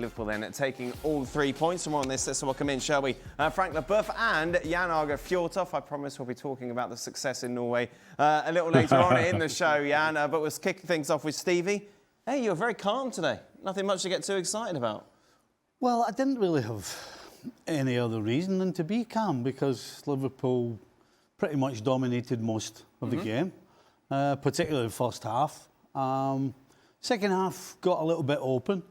Liverpool then taking all 3 points. And more on this, let's welcome in, shall we? Frank Leboeuf and Jan Fjørtoft. I promise we'll be talking about the success in Norway a little later on in the show, Jan. But we'll kick things off with Stevie. Hey, you're very calm today. Nothing much to get too excited about. Well, I didn't really have any other reason than to be calm because Liverpool pretty much dominated most of the game, particularly the first half. Second half got a little bit open.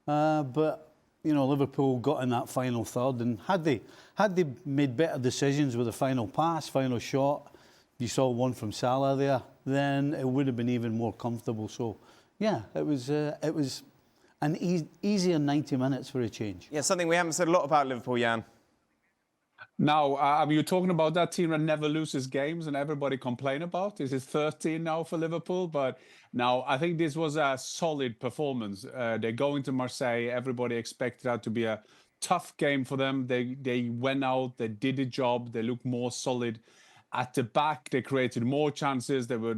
But, you know, Liverpool got in that final third, and had they made better decisions with the final pass, final shot, you saw one from Salah there, then it would have been even more comfortable. So, yeah, it was an easier 90 minutes for a change. Yeah, something we haven't said a lot about Liverpool, Jan. No, I mean, you're talking about that team that never loses games and everybody complain about. This is 13 now for Liverpool, but now I think this was a solid performance. They're going to Marseille. Everybody expected that to be a tough game for them. They went out, they did the job, they looked more solid. At the back, they created more chances. They were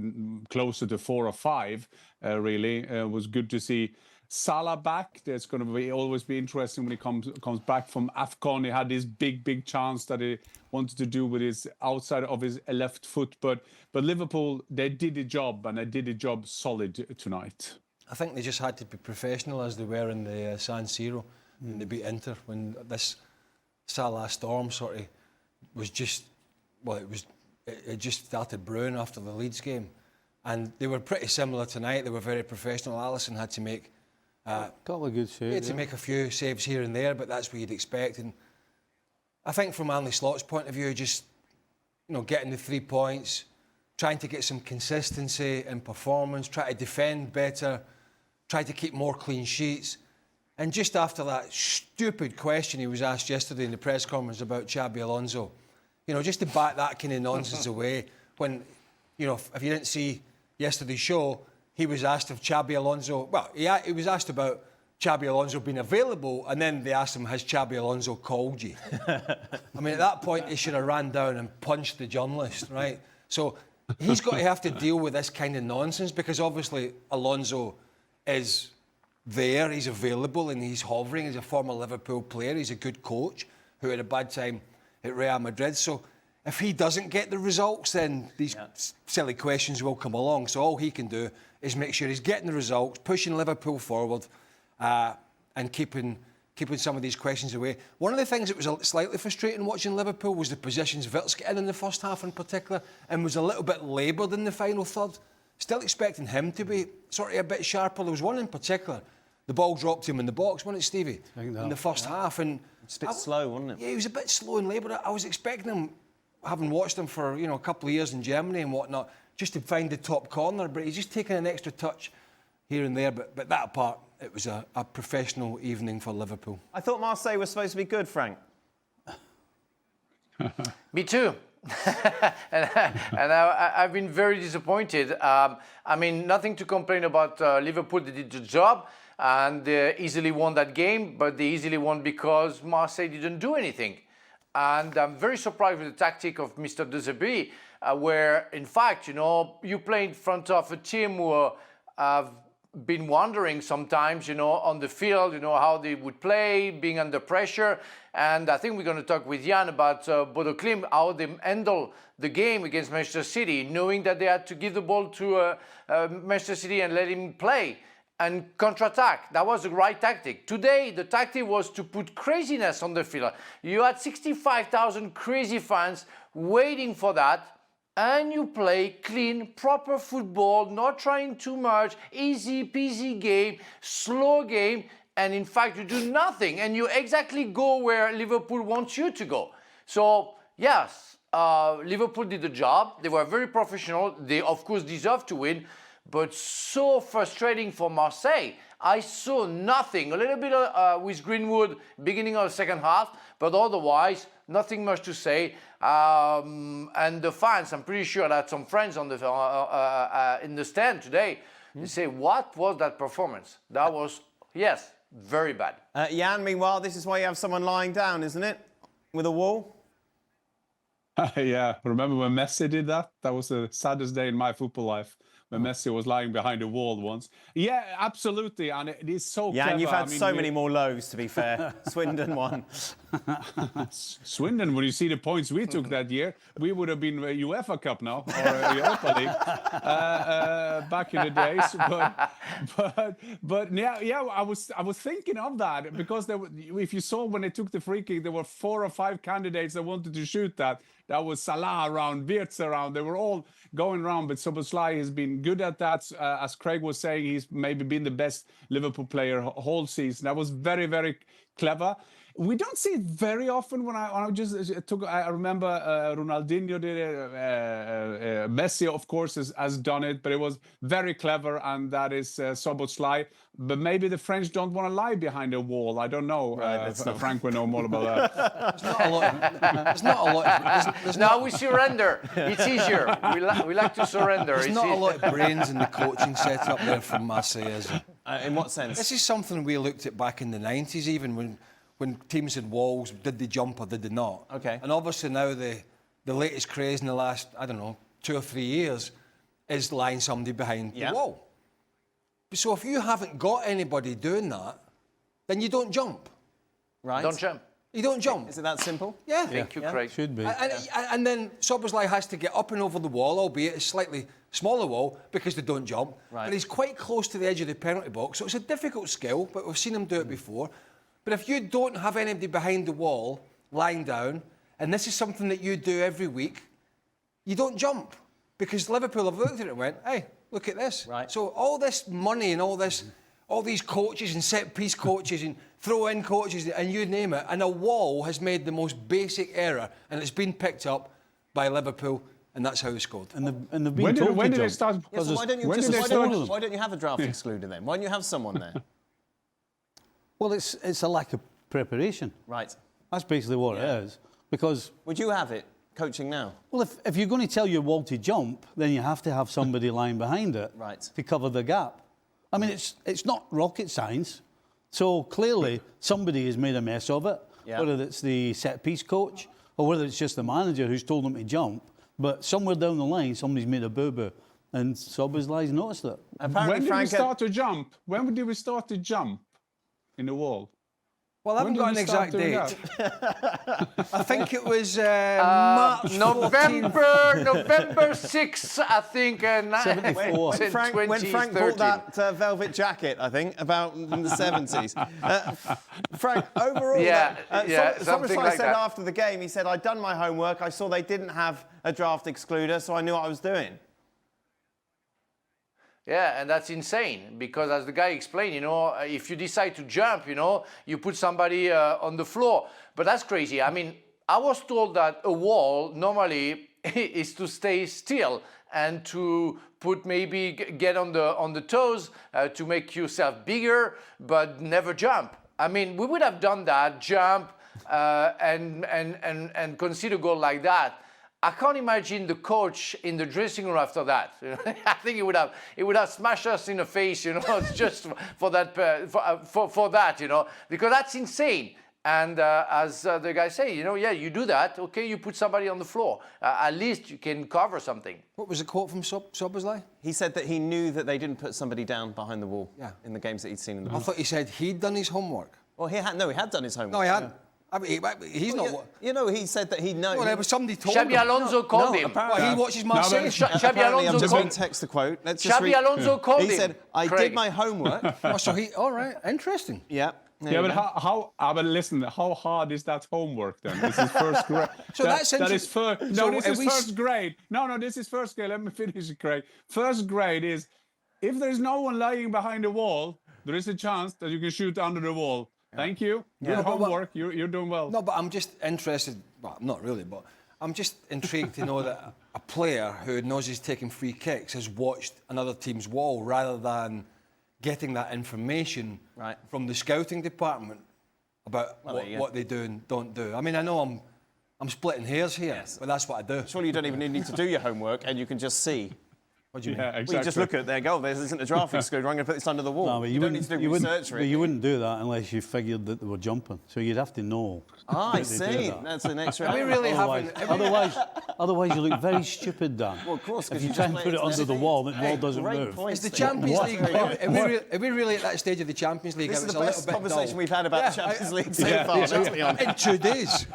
closer to 4 or 5, really. It was good to see Salah back. There's going to always be interesting when he comes back from AFCON. He had this big chance that he wanted to do with his outside of his left foot. But Liverpool, they did the job, and they did the job solid tonight. I think they just had to be professional as they were in the San Siro when they beat Inter. When this Salah storm sort of was just, well, it just started brewing after the Leeds game. And they were pretty similar tonight. They were very professional. Alisson had to make Got a good save. he had to make a few saves here and there, but that's what you'd expect. And I think from Arne Slot's point of view, just, you know, getting the 3 points, trying to get some consistency in performance, try to defend better, try to keep more clean sheets. And just after that stupid question he was asked yesterday in the press conference about Xabi Alonso, you know, just to back that kind of nonsense away when, you know, if you didn't see yesterday's show, he was asked if Xabi Alonso... Well, he was asked about Xabi Alonso being available, and then they asked him, has Xabi Alonso called you? I mean, at that point, he should have ran down and punched the journalist, right? So he's got to have to deal with this kind of nonsense because obviously Alonso is there, he's available, and he's hovering. He's a former Liverpool player. He's a good coach who had a bad time at Real Madrid. So if he doesn't get the results, then these silly questions will come along. So all he can do is make sure he's getting the results, pushing Liverpool forward, and keeping some of these questions away. One of the things that was slightly frustrating watching Liverpool was the positions Wirtz got in the first half in particular, and was a little bit laboured in the final third. Still expecting him to be sort of a bit sharper. There was one in particular. The ball dropped to him in the box, wasn't it, Stevie? In the first half. And it's a bit slow, wasn't it? Yeah, he was a bit slow and laboured. I was expecting him, having watched him for, you know, a couple of years in Germany and whatnot, just to find the top corner, but he's just taken an extra touch here and there. But that apart, it was a professional evening for Liverpool. I thought Marseille was supposed to be good, Frank. Me too. and I've been very disappointed. I mean, nothing to complain about Liverpool. They did the job and they easily won that game, but they easily won because Marseille didn't do anything. And I'm very surprised with the tactic of Mr. De Zerbi, where, in fact, you know, you play in front of a team who have been wondering sometimes, you know, on the field, you know, how they would play, being under pressure. And I think we're going to talk with Jan about Bodo Klimt, how they handle the game against Manchester City, knowing that they had to give the ball to Manchester City and let him play and counter-attack. That was the right tactic. Today, the tactic was to put craziness on the field. You had 65,000 crazy fans waiting for that, and you play clean, proper football, not trying too much, easy peasy game, slow game, and in fact you do nothing, and you exactly go where Liverpool wants you to go. So yes, Liverpool did the job. They were very professional. They of course deserve to win, but so frustrating for Marseille. I saw nothing. A little bit with Greenwood beginning of the second half, but otherwise nothing much to say. And the fans, I'm pretty sure I had some friends on the in the stand today. They say, "What was that performance? That was, yes, very bad." Jan, meanwhile, this is why you have someone lying down, isn't it? With a wall? Yeah, remember when Messi did that? That was the saddest day in my football life. when Messi was lying behind a wall once. Yeah, absolutely, and it is so Yeah, clever. and you've had I mean, so many more lows, to be fair. Swindon won. Swindon, when you see the points we took that year, we would have been a UEFA Cup now, or a Europa League back in the days. But yeah, I was thinking of that because if you saw when they took the free kick, there were 4 or 5 candidates that wanted to shoot that. That was Salah around, Wirtz around. They were all going around, but Szoboszlai has been good at that. As Craig was saying, he's maybe been the best Liverpool player whole season. That was very, very clever. We don't see it very often. When I remember Ronaldinho did it. Messi, of course, has done it, but it was very clever, and that is Szoboszlai. But maybe the French don't want to lie behind a wall. I don't know. Right, Frank will know more about that. There's not a lot. Now we surrender. It's easier. We like to surrender. There's not a lot of brains in the coaching setup there from Marseille, is there? In what sense? This is something we looked at back in the 90s, even when teams had walls, did they jump or did they not? Okay. And obviously now the latest craze in the last, 2 or 3 years is lying somebody behind the wall. So if you haven't got anybody doing that, then you don't jump. Right. Don't jump. You don't jump. Is it that simple? Yeah. Thank you, Craig. Should be. And then Szoboszlai has to get up and over the wall, albeit a slightly smaller wall, because they don't jump. Right. But he's quite close to the edge of the penalty box, so it's a difficult skill, but we've seen him do it before. But if you don't have anybody behind the wall, lying down, and this is something that you do every week, you don't jump. Because Liverpool have looked at it and went, hey, look at this. Right. So all this money and all these coaches and set-piece coaches and throw-in coaches and you name it, and a wall has made the most basic error, and it's been picked up by Liverpool, and that's how they scored. And they've been told When to did they jump. start? Yeah, so why don't you When just, did they why don't you have a draft excluder then? Why don't you have someone there? Well, it's a lack of preparation. Right. That's basically what it is. Because, Would you have it coaching now? well, if you're going to tell your wall to jump, then you have to have somebody lying behind it Right. to cover the gap. I mean, it's not rocket science. So clearly, somebody has made a mess of it, Yeah. whether it's the set-piece coach or whether it's just the manager who's told them to jump. But somewhere down the line, somebody's made a boo-boo, and Szoboszlai's noticed it. Apparently, When did we Frank, start to jump? When did we start to jump in the wall? Well, I haven't When got an did we start exact doing date. that? I think it was March 14th. November 6th, I think. 74. when Frank bought that velvet jacket, I think, about in the 70s. Frank, overall, something Szoboszlai like said that. after the game, he said, I'd done my homework, I saw they didn't have a draft excluder, so I knew what I was doing. Yeah, and that's insane because, as the guy explained, if you decide to jump, you put somebody on the floor. But that's crazy. I mean, I was told that a wall normally is to stay still and to put maybe get on the toes to make yourself bigger, but never jump. I mean, we would have done that, jump and concede a goal like that. I can't imagine the coach in the dressing room after that. I think it would have smashed us in the face, just for that, for that, because that's insane. And as the guy say, you do that, okay, you put somebody on the floor. At least you can cover something. What was the quote from Szoboszlai? He said that he knew that they didn't put somebody down behind the wall in the games that he'd seen in the I past. thought he said he'd done his homework. Well, he had done his homework. No, he hadn't. I mean, he's not. He said that he'd known. Well, there was somebody told him. Xabi Alonso called him. apparently- Well, he watches Marseille. Xabi Apparently, I'm Alonso just going called to text the quote. Let's just Xabi Alonso called him. He said, I Craig. did my homework. Oh, so all right, interesting. Yeah. Yeah, but but listen, how hard is that homework then? This is first grade. So that's that is interesting. No, So this are is we first grade. No, this is first grade. Let me finish it, Craig. First grade is, if there's no one lying behind the wall, there is a chance that you can shoot under the wall. Thank you. Good homework. You're doing well. No, but I'm just interested. Well, not really, but I'm just intrigued to know that a player who knows he's taking free kicks has watched another team's wall rather than getting that information from the scouting department about what they do and don't do. I mean, I know I'm splitting hairs here, but that's what I do. Surely you don't even need to do your homework and you can just see. What do you mean? Yeah, exactly. Well, you just look at their goal. There isn't a draft excluder. I'm going to put this under the wall. No, but you don't need to do research for it. you wouldn't do that unless you figured that they were jumping. So you'd have to know. Ah, I that they do see. that. That's an extra. Are we really Otherwise, otherwise you look very stupid, Dan. Well, of course, 'cause if you you try just and play put it it under the to wall, the ball doesn't Great move. point. It's the Champions What? League. Are we really at that stage of the Champions League? This is It's the a little best bit conversation dull. we've had about the Champions League so far, let's be honest. In 2 days.